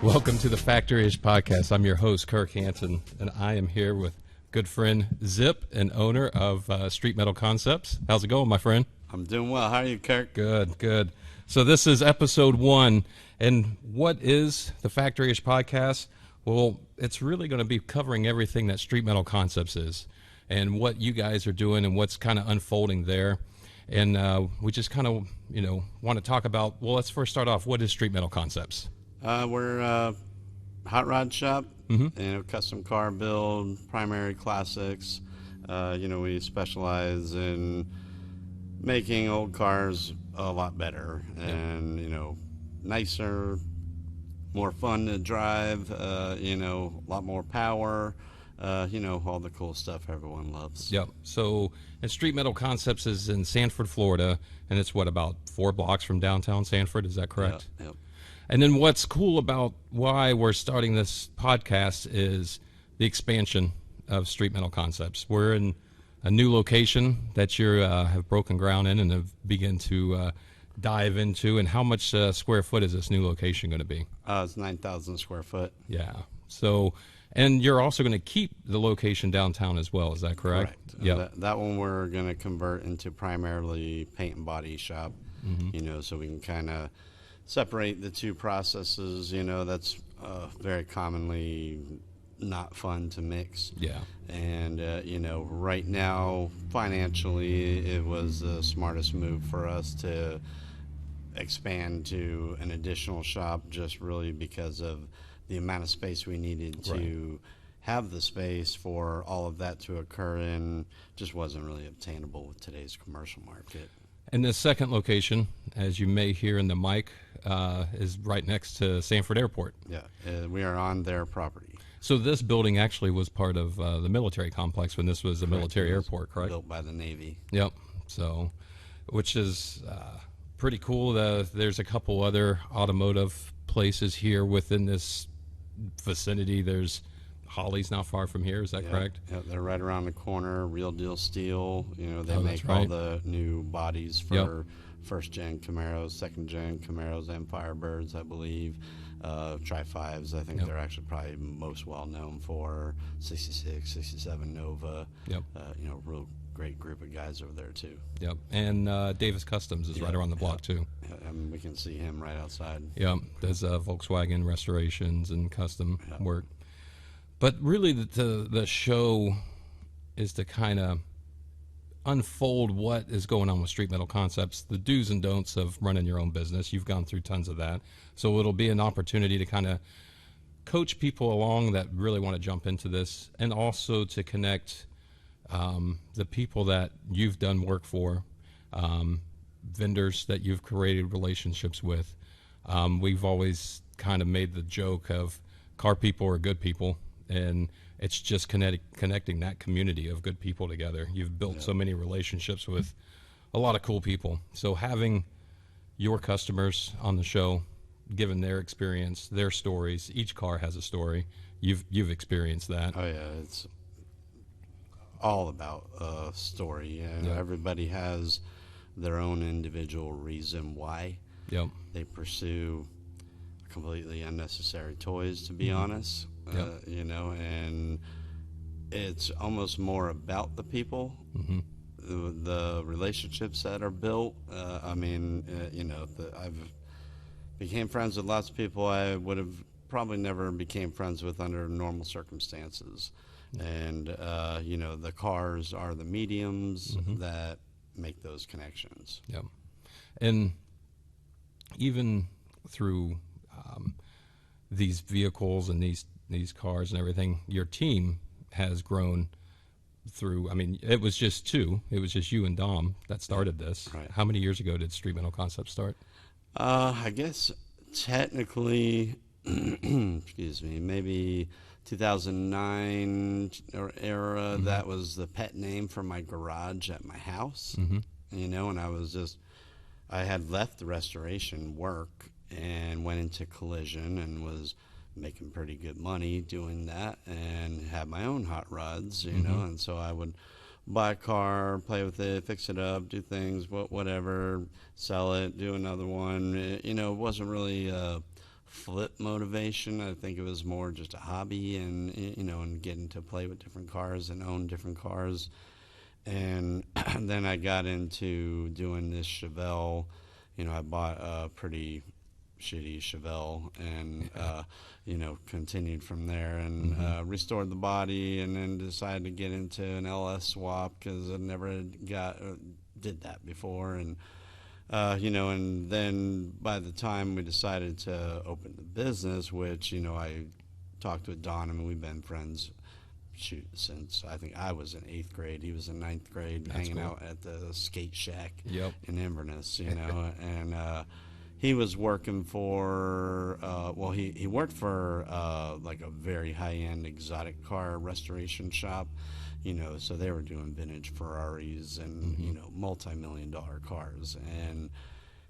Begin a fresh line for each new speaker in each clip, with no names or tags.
Welcome to the FACTORYISH podcast. I'm your host, Kirk Hansen, and I am here with good friend Zip and owner of Street Metal Concepts. How's it going, my friend?
I'm doing well. How are you, Kirk?
Good, good. So this is episode 1, and what is the FACTORYISH podcast? Well, it's really going to be covering everything that Street Metal Concepts is and what you guys are doing and what's kind of unfolding there. And we just kind of, want to talk about, well, let's first start off, what is Street Metal Concepts?
We're a hot rod shop, custom car build, primary classics. We specialize in making old cars a lot better and, nicer, more fun to drive, a lot more power, all the cool stuff everyone loves.
Yep. So, and Street Metal Concepts is in Sanford, Florida, and it's about 4 blocks from downtown Sanford. Is that correct?
Yep.
And then what's cool about why we're starting this podcast is the expansion of Street Metal Concepts. We're in a new location that you have broken ground in and have begun to dive into. And how much square foot is this new location going to be?
It's 9,000 square foot.
Yeah. So, and you're also going to keep the location downtown as well. Is that correct?
Yeah. That one we're going to convert into primarily paint and body shop, so we can kind of separate the two processes. That's very commonly not fun to mix.
Yeah.
And, right now, financially, it was the smartest move for us to expand to an additional shop, just really because of the amount of space we needed to have the space for all of that to occur in. Just wasn't really obtainable with today's commercial market.
And the second location, as you may hear in the mic, is right next to Sanford Airport.
Yeah, we are on their property.
So this building actually was part of the military complex when this was a military airport, correct?
Built by the Navy.
Yep. So, which is pretty cool. There's a couple other automotive places here within this vicinity. There's Holly's not far from here. Is that correct?
Yeah, they're right around the corner. Real Deal Steel. They make
right.
all the new bodies for first-gen Camaros, second-gen Camaros, and Firebirds, I believe. Tri-5s, I think they're actually probably most well-known for. 66, 67 Nova. Yep. Real great group of guys over there, too.
Yep. And Davis Customs is right around the block, too.
Yeah, we can see him right outside.
Yep. Does Volkswagen restorations and custom work. But really, the show is to kind of unfold what is going on with Street Metal Concepts, the do's and don'ts of running your own business. You've gone through tons of that. So it'll be an opportunity to kind of coach people along that really want to jump into this, and also to connect the people that you've done work for, vendors that you've created relationships with. We've always kind of made the joke of car people are good people. And it's just connecting that community of good people together. You've built so many relationships with a lot of cool people. So having your customers on the show, given their experience, their stories, each car has a story. You've experienced that.
Oh, yeah. It's all about a story. Everybody has their own individual reason why they pursue completely unnecessary toys, to be honest. And it's almost more about the people, the relationships that are built. I've became friends with lots of people I would have probably never became friends with under normal circumstances. And, the cars are the mediums that make those connections.
Yeah. And even through these vehicles and these cars and everything, your team has grown through. I mean, it was just two. It was just you and Dom that started this.
Right.
How many years ago did Street Metal Concepts start?
I guess technically, excuse me, maybe 2009 era. That was the pet name for my garage at my house. And I had left the restoration work and went into collision and was making pretty good money doing that, and had my own hot rods, and so I would buy a car, play with it, fix it up, do things, whatever, sell it, do another one. It wasn't really a flip motivation. I think it was more just a hobby, and and getting to play with different cars and own different cars. And then I got into doing this Chevelle. I bought a pretty shitty Chevelle, and continued from there, and restored the body, and then decided to get into an LS swap because I never did that before. And and then by the time we decided to open the business, which I talked with Don, and we've been friends since I think I was in 8th grade. He was in 9th grade. That's hanging cool. Out at the skate shack in Inverness, and he was working for he worked for like a very high-end exotic car restoration shop, so they were doing vintage Ferraris and multi-million-dollar cars, and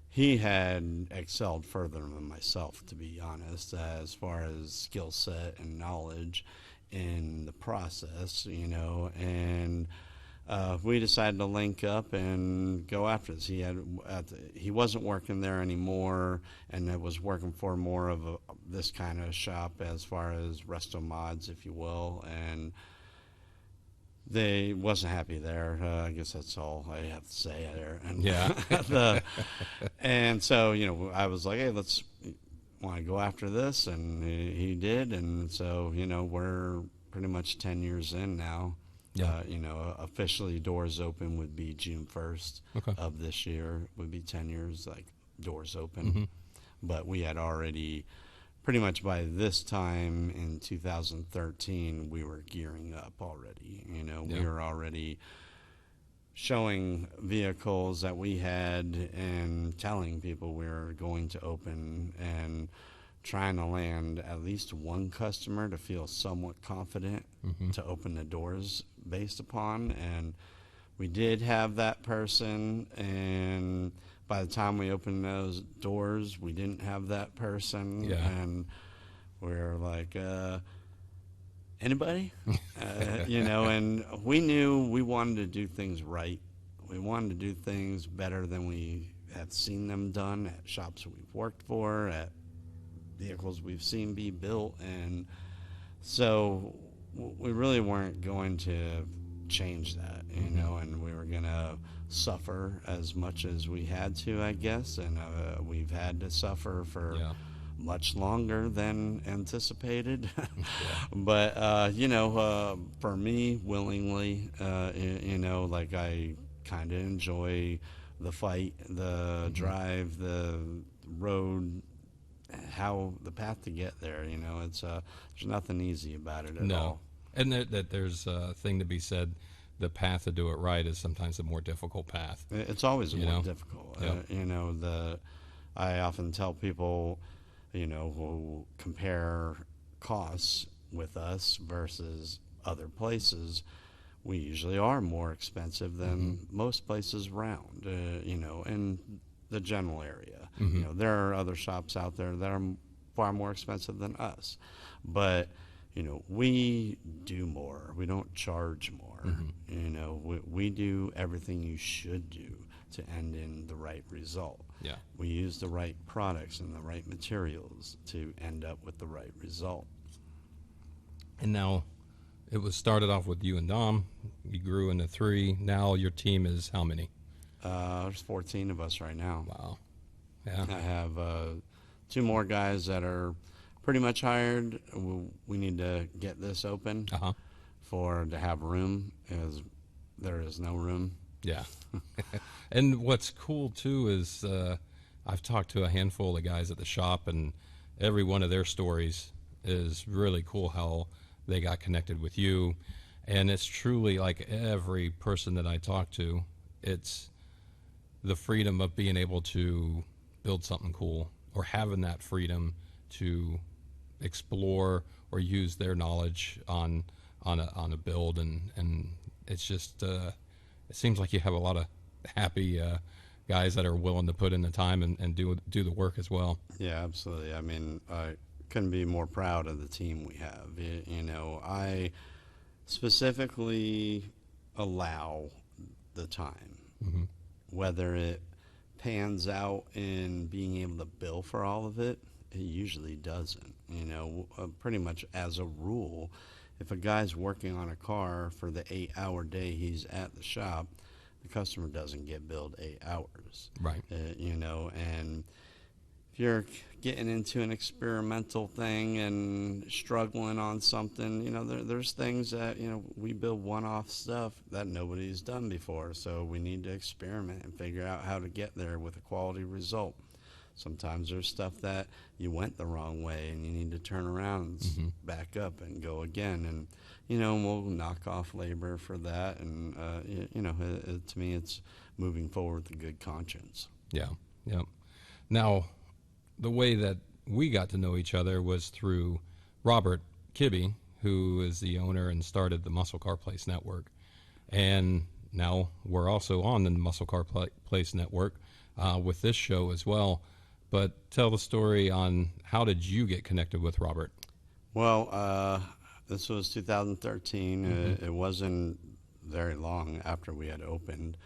he had excelled further than myself, to be honest, as far as skill set and knowledge in the process, and we decided to link up and go after this. He wasn't working there anymore, and it was working for more of this kind of shop as far as resto mods, if you will, and they wasn't happy there. I guess that's all I have to say there. And and so I was like, hey, let's want to go after this, and he did, and so we're pretty much 10 years in now. Officially doors open would be June 1st of this year, would be 10 years, like doors open. But we had already, pretty much by this time in 2013, we were gearing up already. We were already showing vehicles that we had and telling people we were going to open, and trying to land at least one customer to feel somewhat confident to open the doors based upon. And we did have that person, and by the time we opened those doors, we didn't have that person. And we were like, anybody? And we knew we wanted to do things right. We wanted to do things better than we have seen them done at shops we've worked for, at vehicles we've seen be built. And so we really weren't going to change that, and we were going to suffer as much as we had to, I guess. And we've had to suffer for much longer than anticipated. But for me, willingly, like I kind of enjoy the fight, the drive, the road, how the path to get there. It's there's nothing easy about it at all.
And that there's a thing to be said. The path to do it right is sometimes the more difficult path.
It's always more difficult. I often tell people, who compare costs with us versus other places, we usually are more expensive than most places around, in the general area. There are other shops out there that are far more expensive than us, but we do more. We don't charge more. We do everything you should do to end in the right result. We use the right products and the right materials to end up with the right result.
And now, it was started off with you and Dom. You grew into 3. Now your team is how many?
There's 14 of us right now.
Wow. Yeah.
I have 2 more guys that are pretty much hired. We need to get this open to have room, as there is no room.
Yeah. And what's cool too is I've talked to a handful of guys at the shop, and every one of their stories is really cool, how they got connected with you. And it's truly like every person that I talk to, it's the freedom of being able to build something cool, or having that freedom to explore or use their knowledge on a build, and it's just it seems like you have a lot of happy guys that are willing to put in the time and do the work as well.
Yeah, absolutely. I mean, I couldn't be more proud of the team we have. I specifically allow the time, whether it pans out in being able to bill for all of it It usually doesn't. Pretty much as a rule, if a guy's working on a car for the 8-hour day he's at the shop, the customer doesn't get billed 8 hours.
Right.
And if you're getting into an experimental thing and struggling on something, there's things that, we build one-off stuff that nobody's done before. So we need to experiment and figure out how to get there with a quality result. Sometimes there's stuff that you went the wrong way and you need to turn around and back up and go again. And, we'll knock off labor for that. And, to me, it's moving forward with a good conscience.
Yeah. Yeah. Now, the way that we got to know each other was through Robert Kibbe, who is the owner and started the Muscle Car Place Network. And now we're also on the Muscle Car Place Network with this show as well. But tell the story on how did you get connected with Robert?
Well, this was 2013. It wasn't very long after we had opened.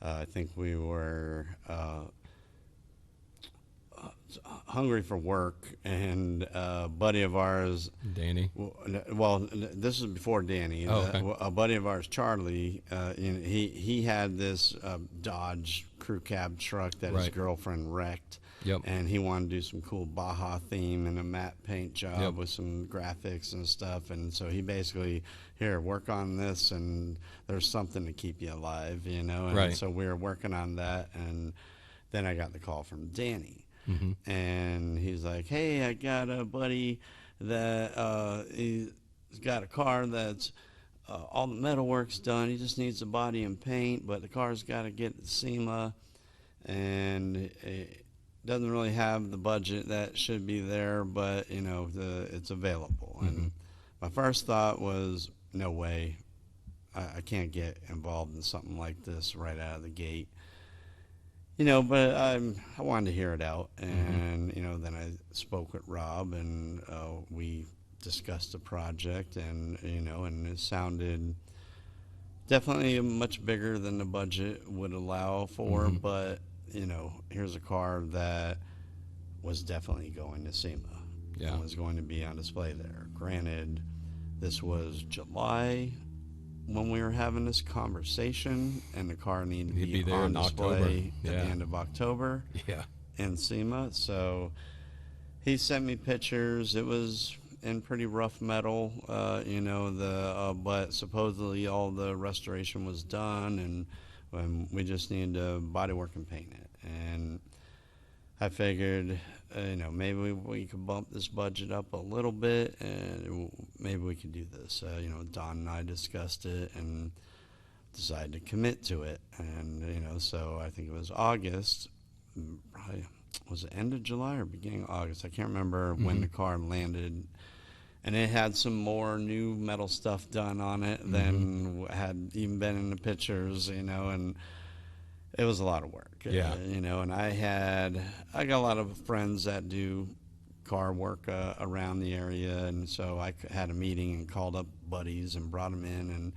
I think we were hungry for work, and a buddy of ours,
Danny.
Well, this is before Danny.
Oh, okay.
A buddy of ours, Charlie. He had this Dodge crew cab truck that his girlfriend wrecked.
Yep.
And he wanted to do some cool Baja theme and a matte paint job with some graphics and stuff. And so he basically, here, work on this, and there's something to keep you alive, And so we were working on that, and then I got the call from Danny. And he's like, hey, I got a buddy that he's got a car that's all the metal work's done. He just needs the body and paint, but the car's got to get the SEMA, and it doesn't really have the budget that should be there, but, it's available. And my first thought was, no way. I can't get involved in something like this right out of the gate. But I wanted to hear it out, and then I spoke with Rob, and we discussed the project, and and it sounded definitely much bigger than the budget would allow for, but here's a car that was definitely going to SEMA, and was going to be on display there. Granted, this was July when we were having this conversation, and the car needed to be
there
on
October.
display at the end of October
Yeah.
in SEMA. So he sent me pictures. It was in pretty rough metal, but supposedly all the restoration was done, and we just needed to bodywork and paint it. And I figured, maybe we could bump this budget up a little bit, and maybe we could do this. Don and I discussed it and decided to commit to it. And, so I think it was August, probably, was it end of July or beginning of August? I can't remember when the car landed. And it had some more new metal stuff done on it than had even been in the pictures, and it was a lot of work.
Yeah.
And I got a lot of friends that do car work around the area, and so I had a meeting and called up buddies and brought them in and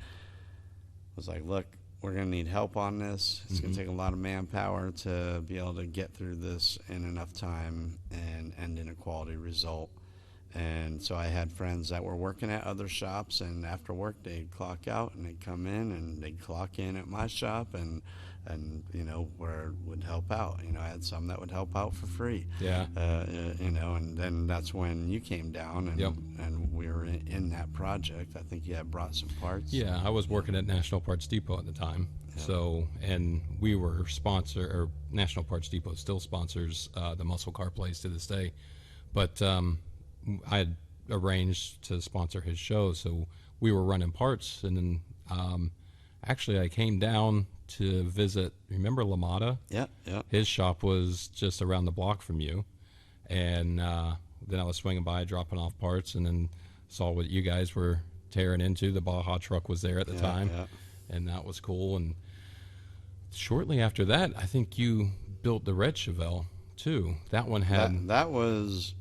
was like, look, we're going to need help on this. It's going to take a lot of manpower to be able to get through this in enough time and end in a quality result. And so I had friends that were working at other shops, and after work they'd clock out and they'd come in and they'd clock in at my shop and where would help out. I had some that would help out for free.
Yeah.
And then that's when you came down and we were in that project. I think you had brought some parts.
Yeah, I was working at National Parts Depot at the time. Yep. So, and we were National Parts Depot still sponsors the Muscle Car Place to this day. But I had arranged to sponsor his show, so we were running parts. And then actually I came down to visit, remember LaMotta?
Yeah.
His shop was just around the block from you. And then I was swinging by, dropping off parts, and then saw what you guys were tearing into. The Baja truck was there at the time, and that was cool. And shortly after that, I think you built the Red Chevelle, too. That one had...
That was...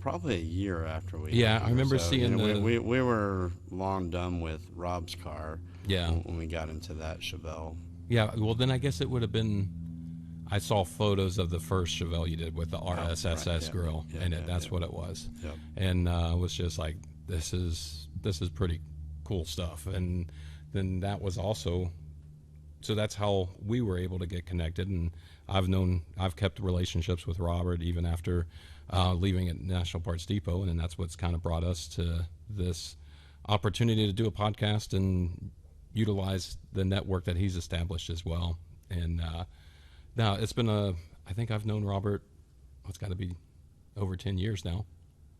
probably a year after we.
Yeah, I remember seeing
we were long done with Rob's car.
Yeah.
When we got into that Chevelle.
Yeah, well then I guess it would have been. I saw photos of the first Chevelle you did with the RSSS
right,
grill in it. That's what it was. And I was just like, this is pretty cool stuff. And then that was also, so that's how we were able to get connected. And I've kept relationships with Robert even after leaving at National Parts Depot, and then that's what's kind of brought us to this opportunity to do a podcast and utilize the network that he's established as well. And now it's been I think I've known Robert, it's got to be over 10 years now.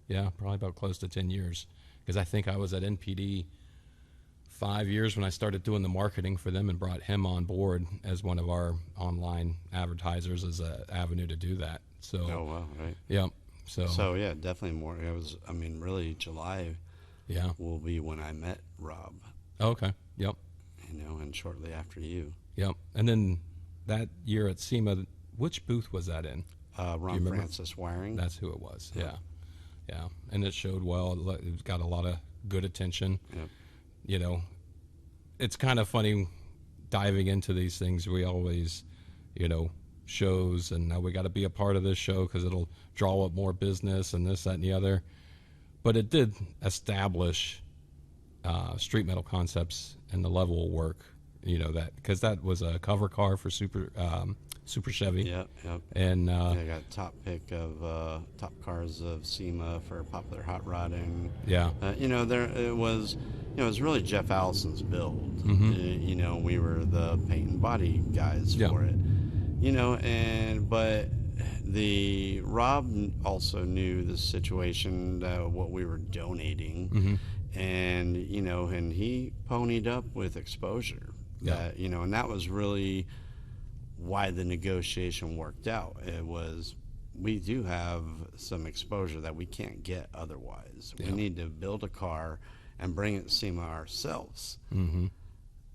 Yeah, probably about close to 10 years, because I think I was at NPD 5 years when I started doing the marketing for them and brought him on board as one of our online advertisers as an avenue to do that. So,
oh wow, right.
Yeah. So
yeah, definitely more. It was, I mean, really July.
Yeah.
Will be when I met Rob.
Okay. Yep.
You know, and shortly after you.
Yep. And then that year at SEMA, which booth was that in?
Ron Francis Wiring.
That's who it was. Yeah. Yeah. And it showed well. It got a lot of good attention.
Yep.
You know, it's kind of funny diving into these things. We always, you know, shows, and now we got to be a part of this show because it'll draw up more business and this, that, and the other. But it did establish Street Metal Concepts and the level of work, you know, that because that was a cover car for Super Chevy.
Yep.
And
I got top pick of top cars of SEMA for popular hot rodding.
Yeah.
You know, it was really Jeff Allison's build.
Mm-hmm.
You know, we were the paint and body guys for it. You know, but the Rob also knew the situation, what we were donating,
mm-hmm.
and you know, and he ponied up with exposure. That, you know, and that was really why the negotiation worked out. It was, we do have some exposure that we can't get otherwise. We need to build a car and bring it to SEMA ourselves.
Mm-hmm.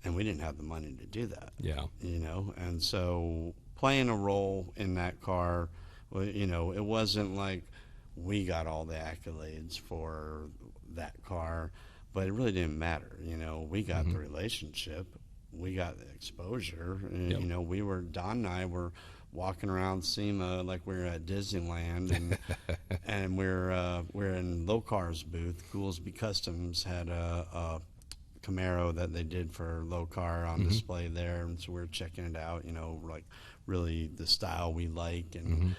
And we didn't have the money to do that.
Yeah.
You know, and so playing a role in that car, you know, it wasn't like we got all the accolades for that car, but it really didn't matter. You know, we got the relationship, we got the exposure. You know, Don and I were walking around SEMA like we were at Disneyland, and and we're in Low Car's booth. Goolsby Customs had a Camaro that they did for Low Car on display there, and so we're checking it out. You know, like really the style we like, and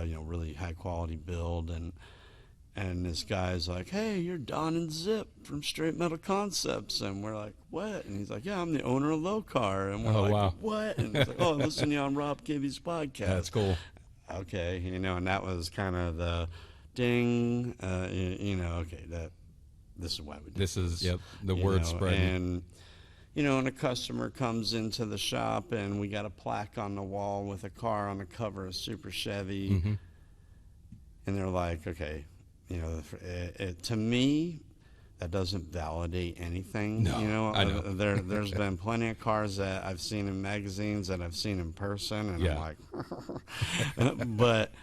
you know, really high quality build, and this guy's like, "Hey, you're Don and Zip from Straight Metal Concepts," and we're like, "What?" And he's like, "Yeah, I'm the owner of Low Car," and we're like,
wow.
"What?" And he's like, "Oh, listen to you on Rob Kibbe's podcast."
That's cool.
Okay, you know, and that was kind of the ding. You know, okay, this is why we do
this. Is the word spreading.
And you know, and a customer comes into the shop, and we got a plaque on the wall with a car on the cover of Super Chevy, and they're like, okay, you know, to me, that doesn't validate anything.
No,
you know,
I know.
There's been plenty of cars that I've seen in magazines that I've seen in person, and I'm like, but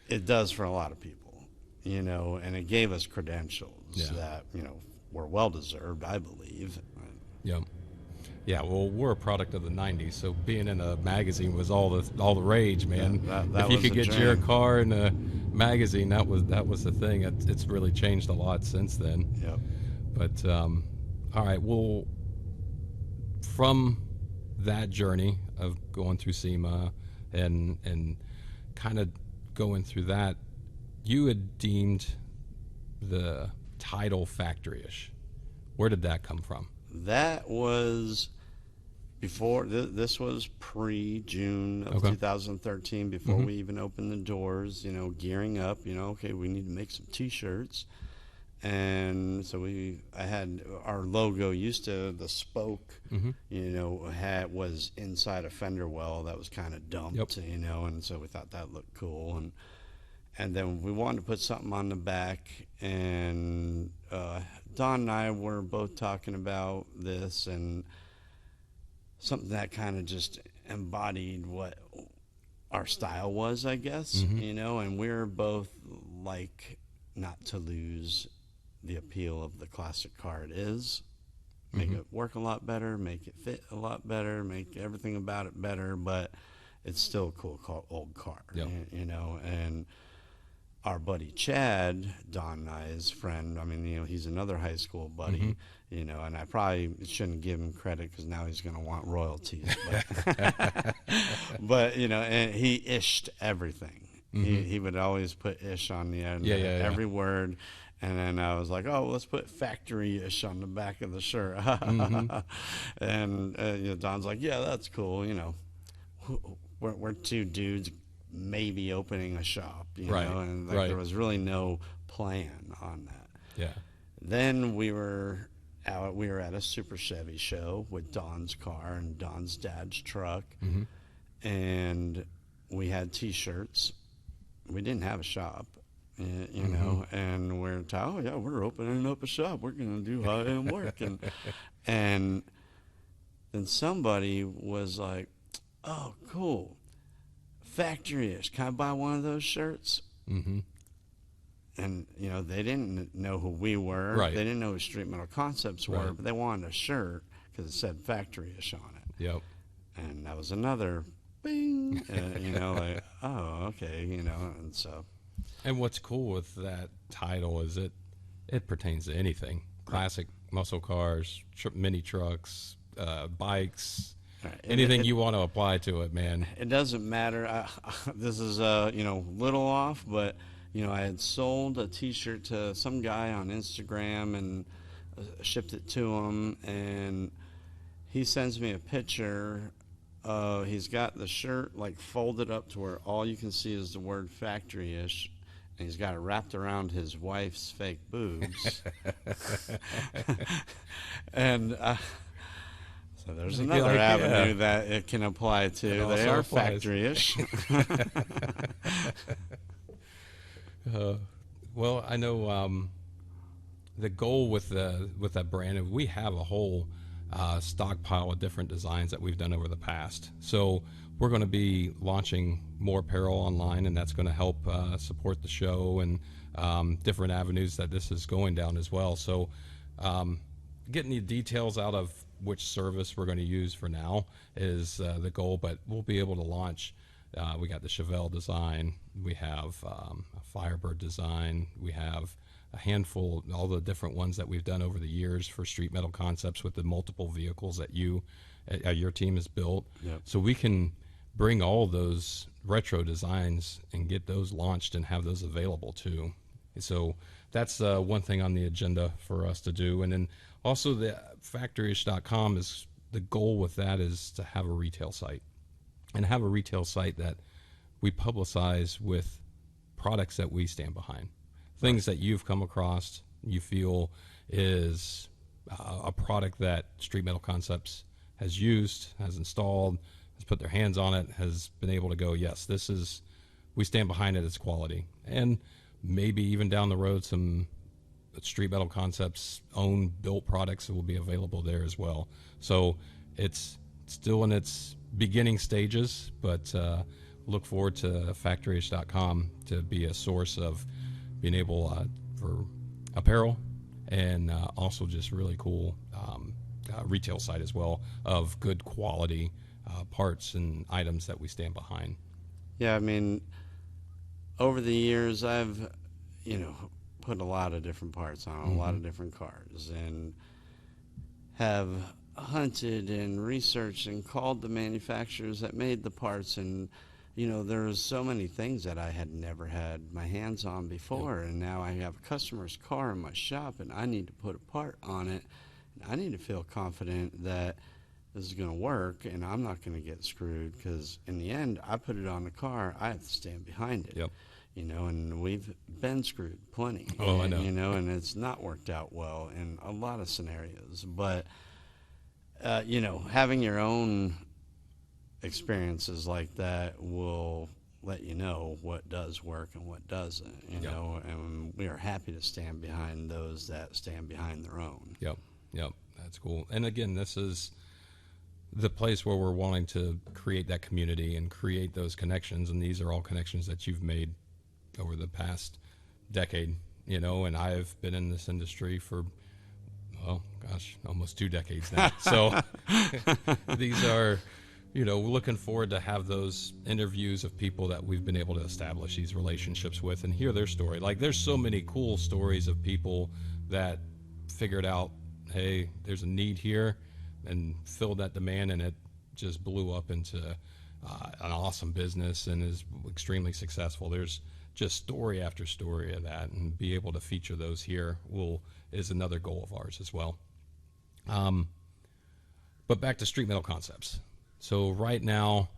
it does for a lot of people, you know, and it gave us credentials that, you know, were well deserved, I believe.
Yeah. Yeah, well, we're a product of the '90s, so being in a magazine was all the rage, man.
That
if you
was
could
the
get your
dream.
car in a magazine, that was the thing. It's really changed a lot since then.
Yep.
But all right, well, from that journey of going through SEMA and kind of going through that, you had deemed the title Factoryish. Where did that come from?
That was before, this was pre-June of 2013, before we even opened the doors, you know, gearing up, you know, okay, we need to make some T-shirts. And so I had our logo used to, the spoke, you know, was inside a fender well that was kind of dumped, you know, and so we thought that looked cool. And then we wanted to put something on the back, and Don and I were both talking about this, and something that kind of just embodied what our style was, I guess, you know, and we're both like not to lose the appeal of the classic car it is, make it work a lot better, make it fit a lot better, make everything about it better, but it's still a cool old car.
Yep.
You know, and our buddy Chad, Don and I's friend, I mean, you know, he's another high school buddy, you know, and I probably shouldn't give him credit because now he's going to want royalties. But, but, you know, and he ished everything. He would always put ish on the end of every word. And then I was like, oh, let's put factory-ish on the back of the shirt. And you know, Don's like, yeah, that's cool. You know, we're two dudes maybe opening a shop, you know, and like, there was really no plan on that.
Yeah.
Then we were at a Super Chevy show with Don's car and Don's dad's truck, and we had T-shirts. We didn't have a shop, you know, and we're oh yeah, we're opening up a shop. We're gonna do high-end work, and then somebody was like, oh, cool. Factory-ish. Can I buy one of those shirts? And, you know, they didn't know who we were. They didn't know who Street Metal Concepts were, but they wanted a shirt because it said Factory-ish on it.
Yep.
And that was another bing. You know, like, oh, okay, you know, and so.
And what's cool with that title is it pertains to anything. Classic muscle cars, mini trucks, bikes. Anything you want to apply to it, man.
It doesn't matter. This is, you know, little off, but, you know, I had sold a T-shirt to some guy on Instagram and shipped it to him, and he sends me a picture. He's got the shirt, like, folded up to where all you can see is the word factory-ish, and he's got it wrapped around his wife's fake boobs. And so there's another avenue that it can apply to. They are factory-ish.
Well, I know the goal with that brand, we have a whole stockpile of different designs that we've done over the past. So we're going to be launching more apparel online, and that's going to help support the show and different avenues that this is going down as well. So getting the details out of which service we're going to use for now is the goal, but we'll be able to launch. We got the Chevelle design, we have a Firebird design, we have a handful, all the different ones that we've done over the years for Street Metal Concepts with the multiple vehicles that your team has built. So we can bring all those retro designs and get those launched and have those available too. So that's one thing on the agenda for us to do. And then also the FACTORYISH.com is the goal with that is to have a retail site and have a retail site that we publicize with products that we stand behind, things that you've come across, you feel is a product that Street Metal Concepts has used, has installed, has put their hands on it, has been able to go, yes, this is, we stand behind it, it's quality. And maybe even down the road, some Street Metal Concepts own built products that will be available there as well. So it's still in its beginning stages, but look forward to FACTORYISH.com to be a source of being able for apparel and also just really cool retail site as well of good quality parts and items that we stand behind.
Yeah, I mean, over the years I've, you know, put a lot of different parts on a lot of different cars and have hunted and researched and called the manufacturers that made the parts, and you know, there's so many things that I had never had my hands on before, and now I have a customer's car in my shop and I need to put a part on it, and I need to feel confident that this is going to work and I'm not going to get screwed, because in the end I put it on the car, I have to stand behind it. You know, and we've been screwed plenty.
Oh, I know.
You know, and it's not worked out well in a lot of scenarios. But, you know, having your own experiences like that will let you know what does work and what doesn't, you know, and we are happy to stand behind those that stand behind their own.
Yep, that's cool. And again, this is the place where we're wanting to create that community and create those connections, and these are all connections that you've made over the past decade, you know, and I've been in this industry for, well, gosh, almost 2 decades now. So these are, looking forward to have those interviews of people that we've been able to establish these relationships with and hear their story. Like, there's so many cool stories of people that figured out, hey, there's a need here, and filled that demand, and it just blew up into an awesome business and is extremely successful. There's just story after story of that, and be able to feature those here is another goal of ours as well. But back to Street Metal Concepts. So right now,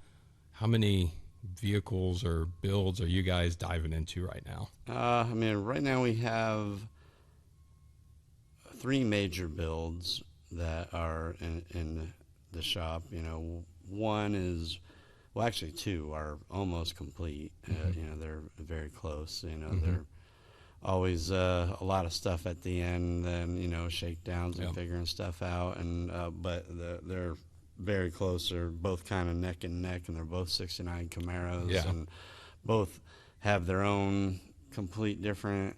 how many vehicles or builds are you guys diving into right now?
Right now we have 3 major builds that are in the shop. One is, well, actually 2 are almost complete. They're very close. They're always a lot of stuff at the end, and shakedowns and figuring stuff out. And but they're very close. They're both kind of neck and neck, and they're both 69 Camaros, and both have their own complete different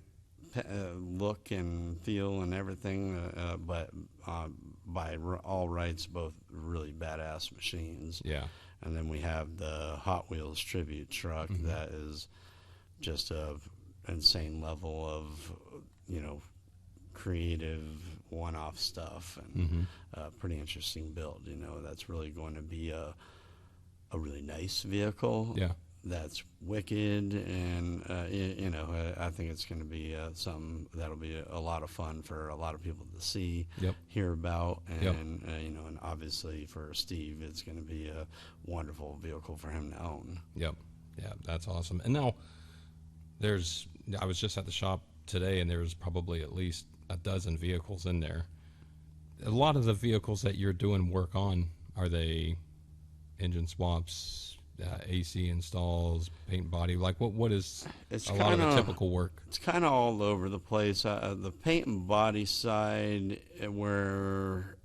look and feel and everything. But by all rights, both really badass machines.
Yeah.
And then we have the Hot Wheels tribute truck that is just a insane level of creative one-off stuff, and pretty interesting build. That's really going to be a really nice vehicle.
Yeah.
That's wicked, and I think it's going to be something that'll be a lot of fun for a lot of people to see, hear about, and and obviously for Steve, it's going to be a wonderful vehicle for him to own.
Yep. Yeah, that's awesome. And now I was just at the shop today, and there's probably at least a dozen vehicles in there. A lot of the vehicles that you're doing work on, are they engine swaps, AC installs, paint and body? Like, what is lot of the typical work?
It's kind of all over the place. The paint and body side, where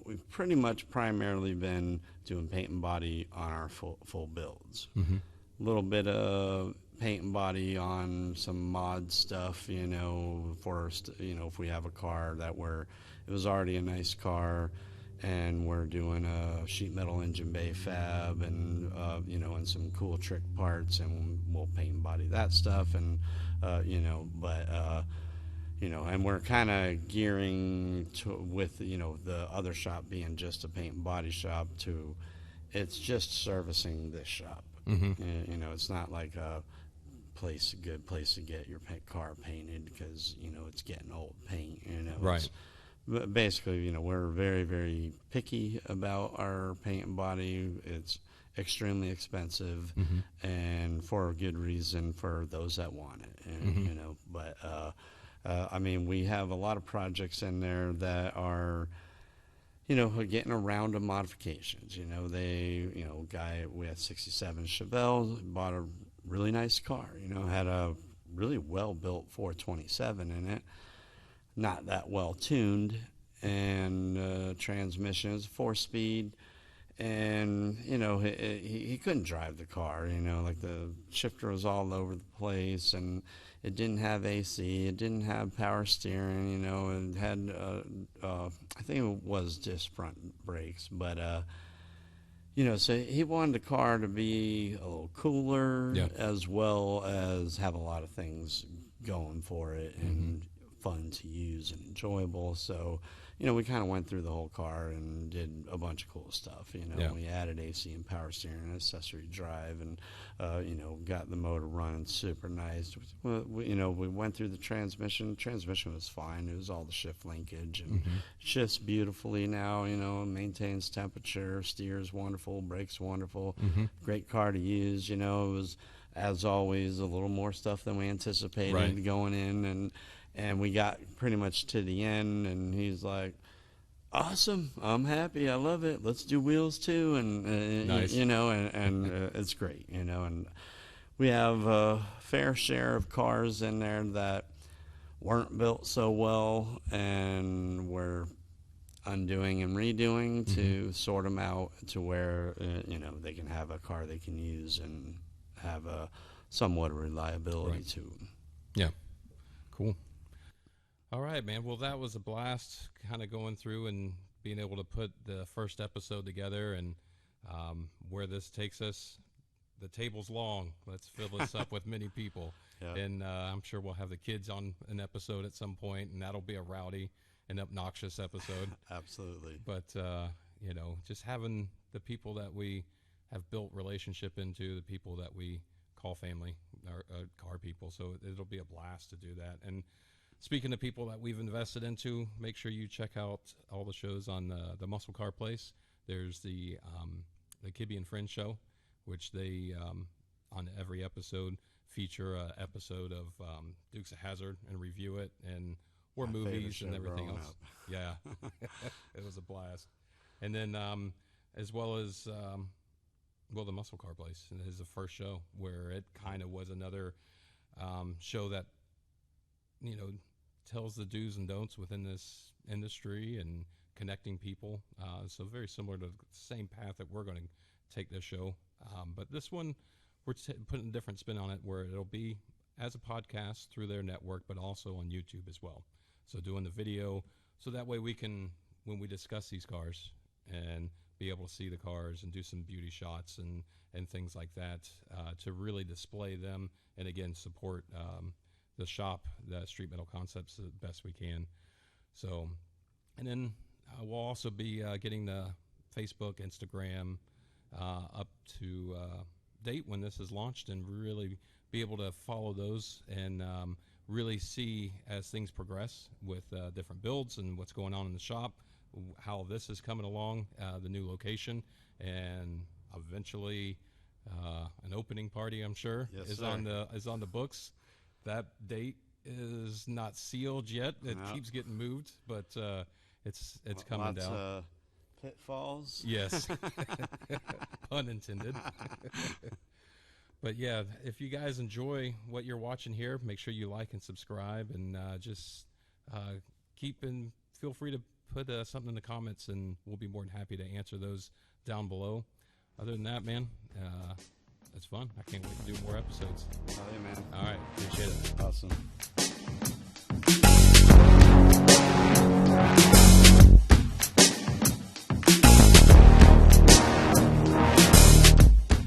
we've pretty much primarily been doing paint and body on our full builds. A little bit of paint and body on some mod stuff, if we have a car it was already a nice car, and we're doing a sheet metal engine bay fab, and and some cool trick parts, and we'll paint and body that stuff, and and we're kind of gearing with the other shop being just a paint and body shop, to it's just servicing this shop. It's not like a good place to get your car painted, because it's getting old paint.
Right.
But basically, we're very, very picky about our paint and body. It's extremely expensive, and for a good reason for those that want it. And, we have a lot of projects in there that are, getting around to modifications. Guy, we had 67 Chevelle, bought a really nice car, had a really well-built 427 in it. Not that well tuned, and transmission is 4-speed, and he couldn't drive the car. Like, the shifter was all over the place, and it didn't have AC, it didn't have power steering. It had I think it was just front brakes, but so he wanted the car to be a little cooler, as well as have a lot of things going for it, and fun to use and enjoyable. So we kind of went through the whole car and did a bunch of cool stuff. We added AC and power steering and accessory drive, and got the motor running super nice. We went through the transmission. Transmission was fine. It was all the shift linkage, and shifts beautifully now. Maintains temperature, steers wonderful, brakes wonderful. Great car to use. It was, as always, a little more stuff than we anticipated going in, and we got pretty much to the end, and he's like, awesome, I'm happy, I love it, let's do wheels too. And
nice.
It's great. And we have a fair share of cars in there that weren't built so well, and we're undoing and redoing to sort them out to where they can have a car they can use and have a somewhat of reliability to them.
Yeah, cool. All right, man. Well, that was a blast, kind of going through and being able to put the first episode together, and where this takes us. The table's long. Let's fill this up with many people. Yeah. And I'm sure we'll have the kids on an episode at some point, and that'll be a rowdy and obnoxious episode.
Absolutely.
But, you know, just having the people that we have built relationship into, the people that we call family, our car people. So it'll be a blast to do that. And speaking of people that we've invested into, make sure you check out all the shows on the Muscle Car Place. There's the Kibbe and Friends show, which they, on every episode, feature an episode of Dukes of Hazzard and review it, or my movies and everything else. Yeah, it was a blast. And then as well as, the Muscle Car Place is the first show where it kind of was another show that, you know, tells the do's and don'ts within this industry and connecting people. So very similar to the same path that we're going to take this show. But this one, we're putting a different spin on it where it'll be as a podcast through their network, but also on YouTube as well. So doing the video, so that way we can, when we discuss these cars and be able to see the cars and do some beauty shots and things like that, to really display them and again support the shop, the Street Metal Concepts, the best we can. So, and then we'll also be getting the Facebook, Instagram up to date when this is launched, and really be able to follow those and really see as things progress with different builds and what's going on in the shop, how this is coming along, the new location, and eventually an opening party, I'm sure, is on the books. That date is not sealed yet. It keeps getting moved, but it's coming down.
Pitfalls.
Yes, pun intended. But yeah, if you guys enjoy what you're watching here, make sure you like and subscribe, and just feel free to put something in the comments, and we'll be more than happy to answer those down below. Other than that, man, it's fun. I can't wait to do more episodes.
Oh, yeah, man.
All right, appreciate it.
Awesome.